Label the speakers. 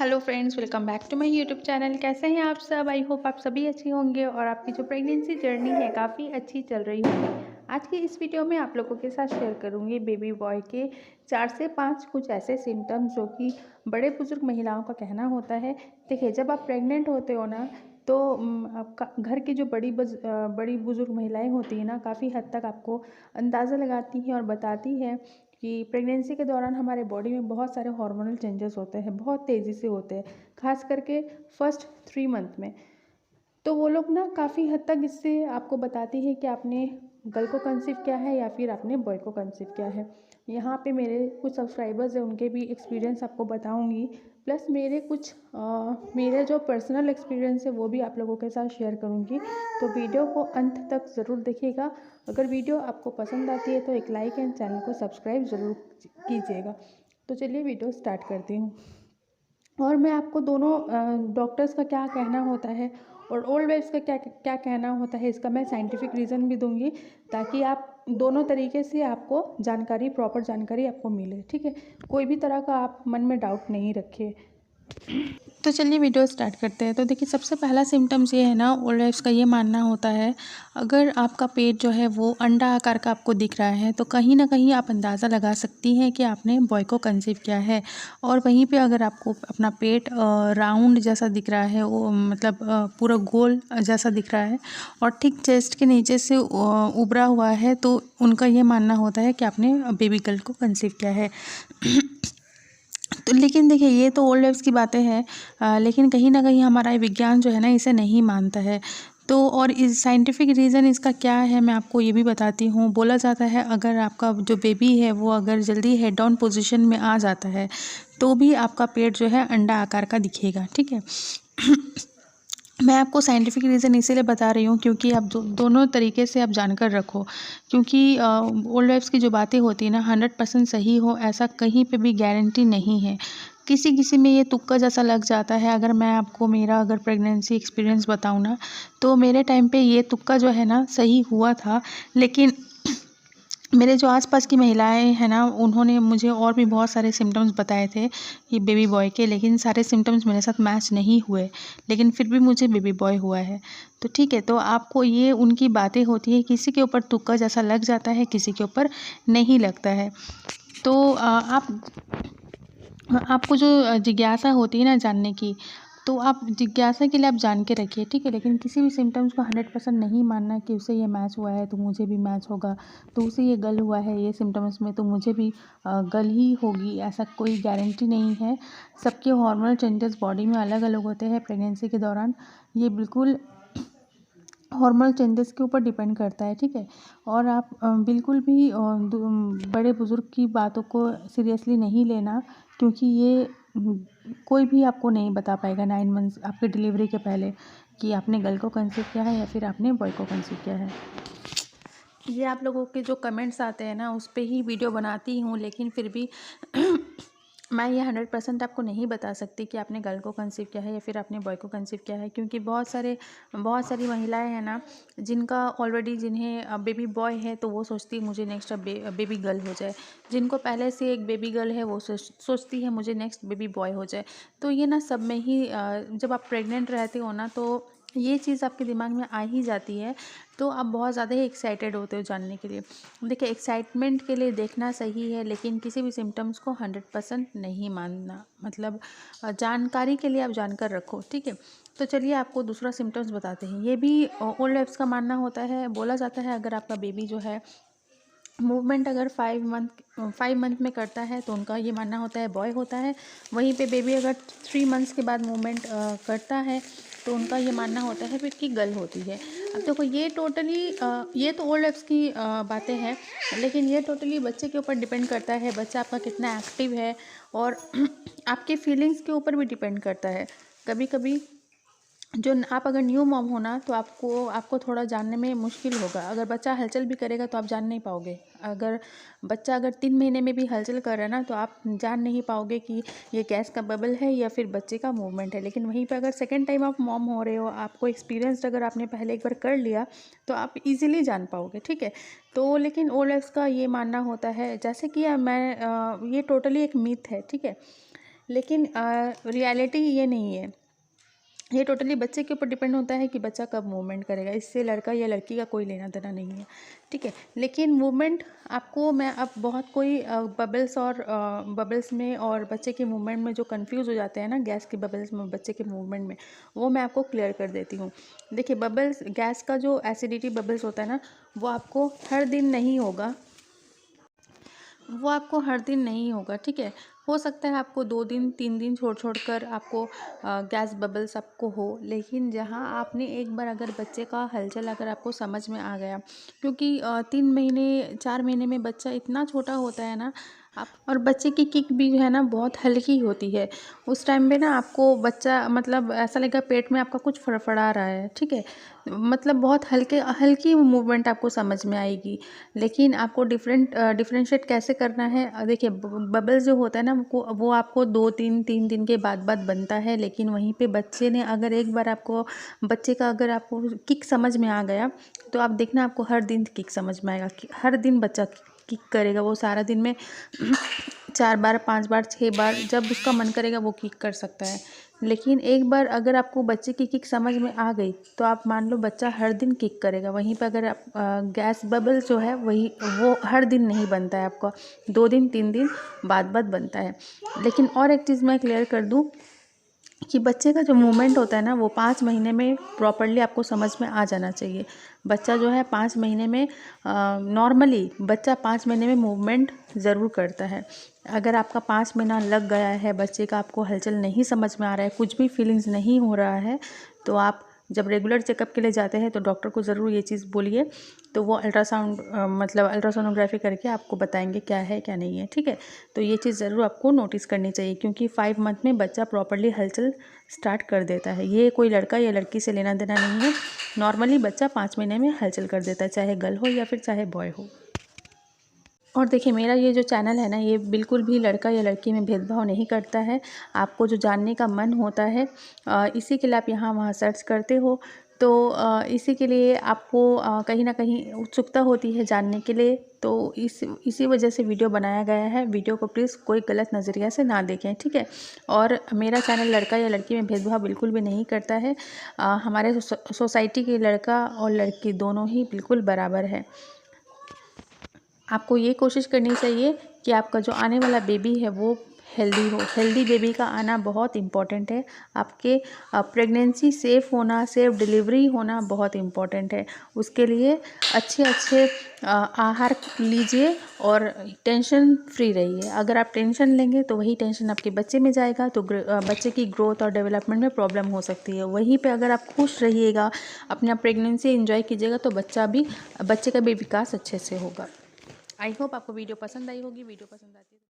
Speaker 1: Hello friends, welcome back to my YouTube channel. कैसे हैं आप सब? आई होप आप सभी अच्छे होंगे और आपकी जो प्रेगनेंसी जर्नी है काफ़ी अच्छी चल रही होगी। आज की इस वीडियो में आप लोगों के साथ शेयर करूंगी बेबी बॉय के 4 से 5 कुछ ऐसे सिम्टम्स जो कि बड़े बुजुर्ग महिलाओं का कहना होता है। देखिए, जब आप प्रेग्नेंट होते हो ना तो आपका घर की जो बड़ी बुजुर्ग महिलाएं होती हैं ना, काफ़ी हद तक आपको अंदाज़ा लगाती हैं और बताती हैं कि प्रेगनेंसी के दौरान हमारे बॉडी में बहुत सारे हार्मोनल चेंजेस होते हैं, बहुत तेज़ी से होते हैं, खास करके फर्स्ट 3 मंथ में। तो वो लोग ना काफ़ी हद तक इससे आपको बताती है कि आपने गर्ल को कंसीव किया है या फिर आपने बॉय को कंसीव किया है। यहाँ पे मेरे कुछ सब्सक्राइबर्स हैं, उनके भी एक्सपीरियंस आपको बताऊँगी, प्लस मेरे जो पर्सनल एक्सपीरियंस है वो भी आप लोगों के साथ शेयर करूँगी। तो वीडियो को अंत तक ज़रूर देखिएगा। अगर वीडियो आपको पसंद आती है तो एक लाइक एंड चैनल को सब्सक्राइब ज़रूर कीजिएगा। तो चलिए वीडियो स्टार्ट करती हूँ। और मैं आपको दोनों डॉक्टर्स का क्या कहना होता है और ओल्ड वेव्स का क्या क्या कहना होता है, इसका मैं साइंटिफिक रीज़न भी दूंगी, ताकि आप दोनों तरीके से आपको प्रॉपर जानकारी आपको मिले। ठीक है, कोई भी तरह का आप मन में डाउट नहीं रखिए। तो चलिए वीडियो स्टार्ट करते हैं। तो देखिए, सबसे पहला सिम्टम्स ये है ना, ओल्ड एज का ये मानना होता है, अगर आपका पेट जो है वो अंडा आकार का आपको दिख रहा है तो कहीं ना कहीं आप अंदाज़ा लगा सकती हैं कि आपने बॉय को कंसीव किया है। और वहीं पे अगर आपको अपना पेट राउंड जैसा दिख रहा है, वो मतलब पूरा गोल जैसा दिख रहा है और ठीक चेस्ट के नीचे से उभरा हुआ है, तो उनका ये मानना होता है कि आपने बेबी गर्ल को कंसीव किया है। तो लेकिन देखिए, ये तो ओल्ड एज की बातें हैं, लेकिन कहीं ना कहीं हमारा विज्ञान जो है ना इसे नहीं मानता है। तो और इस साइंटिफिक रीज़न इसका क्या है मैं आपको ये भी बताती हूँ। बोला जाता है, अगर आपका जो बेबी है वो अगर जल्दी हेड डाउन पोजीशन में आ जाता है तो भी आपका पेट जो है अंडा आकार का दिखेगा। ठीक है। मैं आपको साइंटिफिक रीज़न इसीलिए बता रही हूँ क्योंकि आप दोनों तरीके से आप जानकर रखो, क्योंकि ओल्ड वाइफ्स की जो बातें होती है ना 100% सही हो ऐसा कहीं पे भी गारंटी नहीं है। किसी किसी में ये तुक्का जैसा लग जाता है। अगर मैं आपको मेरा अगर प्रेगनेंसी एक्सपीरियंस बताऊँ ना, तो मेरे टाइम पे ये तुक्का जो है ना सही हुआ था। लेकिन मेरे जो आसपास की महिलाएं हैं ना, उन्होंने मुझे और भी बहुत सारे सिम्टम्स बताए थे ये बेबी बॉय के, लेकिन सारे सिम्टम्स मेरे साथ मैच नहीं हुए, लेकिन फिर भी मुझे बेबी बॉय हुआ है। तो ठीक है, तो आपको ये उनकी बातें होती है, किसी के ऊपर तुक्का जैसा लग जाता है, किसी के ऊपर नहीं लगता है। तो आपको जो जिज्ञासा होती है ना जानने की, तो आप जिज्ञासा के लिए आप जान के रखिए। ठीक है, लेकिन किसी भी सिम्टम्स को 100% नहीं मानना कि उसे ये मैच हुआ है तो मुझे भी मैच होगा, तो उसे ये गर्ल हुआ है ये सिम्टम्स में तो मुझे भी गर्ल ही होगी, ऐसा कोई गारंटी नहीं है। सबके हार्मोनल चेंजेस बॉडी में अलग अलग होते हैं प्रेगनेंसी के दौरान। ये बिल्कुल हार्मोनल चेंजेस के ऊपर डिपेंड करता है। ठीक है, और आप बिल्कुल भी बड़े बुज़ुर्ग की बातों को सीरियसली नहीं लेना, क्योंकि ये कोई भी आपको नहीं बता पाएगा 9 मंथ्स आपके डिलीवरी के पहले कि आपने गर्ल को कंसीव किया है या फिर आपने बॉय को कंसीव किया है। ये आप लोगों के जो कमेंट्स आते हैं ना उस पे ही वीडियो बनाती हूँ, लेकिन फिर भी मैं ये 100% आपको नहीं बता सकती कि आपने गर्ल को कंसीव किया है या फिर आपने बॉय को कंसीव किया है, क्योंकि बहुत सारी महिलाएं हैं ना जिनका ऑलरेडी जिन्हें बेबी बॉय है तो वो सोचती है मुझे नेक्स्ट बेबी गर्ल हो जाए। जिनको पहले से एक बेबी गर्ल है वो सोचती है मुझे नेक्स्ट बेबी बॉय हो जाए। तो ये ना सब में ही जब आप प्रेग्नेंट रहते हो ना तो ये चीज़ आपके दिमाग में आ ही जाती है, तो आप बहुत ज़्यादा ही एक्साइटेड होते हो जानने के लिए। देखिए, एक्साइटमेंट के लिए देखना सही है, लेकिन किसी भी सिम्टम्स को 100% नहीं मानना। मतलब जानकारी के लिए आप जानकर रखो। ठीक है, तो चलिए आपको दूसरा सिम्टम्स बताते हैं। ये भी ओल्ड एज का मानना होता है। बोला जाता है, अगर आपका बेबी जो है मूवमेंट अगर 5 मंथ में करता है तो उनका ये मानना होता है बॉय होता है। वहीं पे बेबी अगर 3 मंथ्स के बाद मूवमेंट करता है तो उनका ये मानना होता है फिर कि गर्ल होती है। अब देखो, ये तो ओल्ड एज की बातें हैं, लेकिन ये टोटली बच्चे के ऊपर डिपेंड करता है, बच्चा आपका कितना एक्टिव है और आपके फीलिंग्स के ऊपर भी डिपेंड करता है। कभी कभी आप अगर न्यू मॉम हो ना तो आपको थोड़ा जानने में मुश्किल होगा। अगर बच्चा हलचल भी करेगा तो आप जान नहीं पाओगे। अगर 3 महीने में भी हलचल कर रहा है ना तो आप जान नहीं पाओगे कि ये गैस का बबल है या फिर बच्चे का मूवमेंट है। लेकिन वहीं पे अगर सेकेंड टाइम आप मॉम हो रहे हो, आपको एक्सपीरियंस अगर आपने पहले एक बार कर लिया तो आप इजीली जान पाओगे। ठीक है, तो लेकिन ओल्ड एज का ये मानना होता है, जैसे कि ये टोटली एक मिथ है। ठीक है, लेकिन रियलिटी ये नहीं है। ये टोटली बच्चे के ऊपर डिपेंड होता है कि बच्चा कब मूवमेंट करेगा। इससे लड़का या लड़की का कोई लेना देना नहीं है, ठीक है। लेकिन मूवमेंट आपको मैं अब बहुत कोई बबल्स में और बच्चे के मूवमेंट में जो कंफ्यूज हो जाते हैं ना, गैस के बबल्स में बच्चे के मूवमेंट में, वो मैं आपको क्लियर कर देती हूँ। देखिए, बबल्स गैस का जो एसिडिटी बबल्स होता है ना, वो आपको हर दिन नहीं होगा, ठीक है। हो सकता है आपको 2 दिन 3 दिन छोड़ कर आपको गैस बबल्स आपको हो, लेकिन जहाँ आपने एक बार अगर बच्चे का हलचल अगर आपको समझ में आ गया, क्योंकि 3 महीने 4 महीने में बच्चा इतना छोटा होता है ना, आप और बच्चे की किक भी जो है ना बहुत हल्की होती है। उस टाइम पे ना आपको बच्चा मतलब ऐसा लगेगा पेट में आपका कुछ फड़फड़ा रहा है, ठीक है। मतलब बहुत हल्की मूवमेंट आपको समझ में आएगी। लेकिन आपको डिफरेंशिएट कैसे करना है, देखिए बबल जो होता है ना वो आपको 2-3 दिन के बाद बनता है। लेकिन वहीं पे बच्चे ने अगर एक बार आपको बच्चे का अगर आपको किक समझ में आ गया, तो आप देखना आपको हर दिन किक समझ में आएगा कि हर दिन बच्चा किक करेगा। वो सारा दिन में 4 बार 5 बार 6 बार जब उसका मन करेगा वो किक कर सकता है। लेकिन एक बार अगर आपको बच्चे की किक समझ में आ गई, तो आप मान लो बच्चा हर दिन किक करेगा। वहीं पर अगर आप गैस बबल जो है वो हर दिन नहीं बनता है, आपका 2 दिन 3 दिन बाद बनता है। लेकिन और एक चीज़ मैं क्लियर कर दूं कि बच्चे का जो मूवमेंट होता है ना, वो 5 महीने में प्रॉपरली आपको समझ में आ जाना चाहिए। बच्चा जो है 5 महीने में नॉर्मली बच्चा 5 महीने में मूवमेंट ज़रूर करता है। अगर आपका 5 महीना लग गया है, बच्चे का आपको हलचल नहीं समझ में आ रहा है, कुछ भी फीलिंग्स नहीं हो रहा है, तो आप जब रेगुलर चेकअप के लिए जाते हैं तो डॉक्टर को ज़रूर ये चीज़ बोलिए। तो वो अल्ट्रासोनोग्राफी करके आपको बताएंगे क्या है क्या नहीं है, ठीक है। तो ये चीज़ ज़रूर आपको नोटिस करनी चाहिए, क्योंकि 5 मंथ में बच्चा प्रॉपरली हलचल स्टार्ट कर देता है। ये कोई लड़का या लड़की से लेना देना नहीं है। नॉर्मली बच्चा 5 महीने में हलचल कर देता है, चाहे गर्ल हो या फिर चाहे बॉय हो। और देखिए, मेरा ये जो चैनल है ना, ये बिल्कुल भी लड़का या लड़की में भेदभाव नहीं करता है। आपको जो जानने का मन होता है, इसी के लिए आप यहाँ वहाँ सर्च करते हो, तो इसी के लिए आपको कहीं ना कहीं उत्सुकता होती है जानने के लिए। तो इसी वजह से वीडियो बनाया गया है। वीडियो को प्लीज़ कोई गलत नज़रिया से ना देखें, ठीक है। और मेरा चैनल लड़का या लड़की में भेदभाव बिल्कुल भी नहीं करता है। हमारे सोसाइटी के लड़का और लड़की दोनों ही बिल्कुल बराबर है। आपको ये कोशिश करनी चाहिए कि आपका जो आने वाला बेबी है वो हेल्दी हो। हेल्दी बेबी का आना बहुत इम्पॉर्टेंट है। आपके प्रेगनेंसी सेफ़ होना, सेफ़ डिलीवरी होना बहुत इम्पॉर्टेंट है। उसके लिए अच्छे आहार लीजिए और टेंशन फ्री रहिए। अगर आप टेंशन लेंगे तो वही टेंशन आपके बच्चे में जाएगा, तो बच्चे की ग्रोथ और डेवलपमेंट में प्रॉब्लम हो सकती है। वहीं पे अगर आप खुश रहिएगा, अपना प्रेगनेंसी एंजॉय कीजिएगा, तो बच्चे का भी विकास अच्छे से होगा। आई होप आपको वीडियो पसंद आई होगी। वीडियो पसंद आती है